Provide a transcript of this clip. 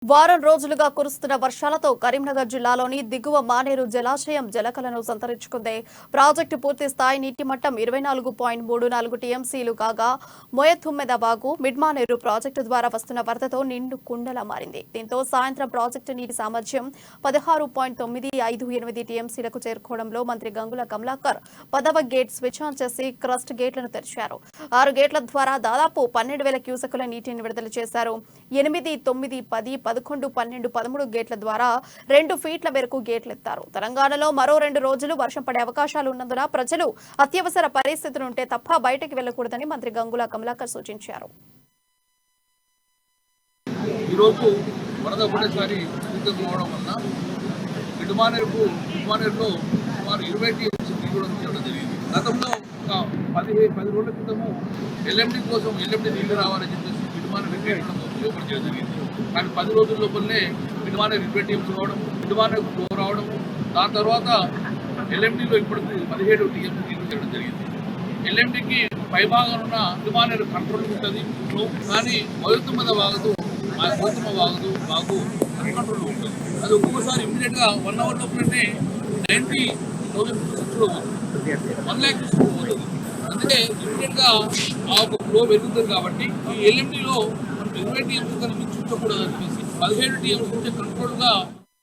వారం రోజులుగా కురుస్తున్న వర్షాలతో కరీంనగర్ జిల్లాలోని దిగువ మానేరు జలాశయం జలకలను సంతరించుకుంది. ప్రాజెక్టు పూర్తి స్థాయి నీటి మట్టం 24.34 టీఎంసీలు కాగా మోయతుమ్మెద వాగు మిడ్మానేరు ప్రాజెక్టు ద్వారా వస్తున్న వరదతో నిండు కుండలా మారింది. దీంతో సాయంత్రం ప్రాజెక్టు నీటి సామర్థ్యం 16.958 టీఎంసీలకు చేరుకోవడంలో మంత్రి గంగుల కమలాకర్ 10వ గేట్ స్విచ్ ఆన్ చేసి క్రస్ట్ గేట్లను తెరిచారు. 6 గేట్ల ద్వారా దాదాపు 12,000 క్యూసెక్కుల నీటిని విడుదల చేశారు. 8, 9, 10, 11, 12, 13 గేట్ల ద్వారా 2 ఫీట్ల మేరకు గేట్లెత్తారు. తెలంగాణలో మరో 2 రోజులు వర్షం పడే అవకాశాలు ఉన్నందున ప్రజలు అత్యవసర పరిస్థితులు ఉంటే తప్ప బయటకు వెళ్లకూడదని మంత్రి గంగుల కమలాకర్ సూచించారు. ఈరోజు వరద ఒకటేసారి అవడం వలన మిడ్మానేరులో సుమారు 20 టీఎంసీ నీరు వచ్చడం జరిగింది. గతంలో ఒక 10 రోజుల క్రితము ఎల్ఎండి కోసం నీళ్లు రావాలని చెప్పేసి మిడ్మానేరు ఉపయోగించడం జరిగింది. కానీ 10 రోజుల లోపలనే మిడ్మానేరు 20 టీఎంసీ రావడం, మిడ్మానేరు ఫ్లో రావడం, దాని తర్వాత ఎల్ఎండిలో ఇప్పటికి 17 టీఎంసీ నీళ్లు చేయడం జరిగింది. ఎల్ఎండికి పైభాగం ఉన్న మిడ్మానేరు కంట్రోల్ ఉంటుంది ఫ్లో, కానీ మోయతుమ్మెద వాగు కంట్రోల్ ఉంటుంది. అది ఒక్కొక్కసారి ఇమ్మీడియట్గా 1 అవర్ లోపలనే 90,000 క్యూసెక్స్లో పోతుంది, 1 lakh క్యూసెక్స్ పోతుంది. అందుకే ఇమ్మీడియట్గా ఆ ఒక ఫ్లో పెరుగుతుంది. కాబట్టి ఈ ఎల్ఎండిలో 20 టీఎంసీ కనిపించకూడదు అని చెప్పేసి 17 టీఎంసీ కంట్రోల్గా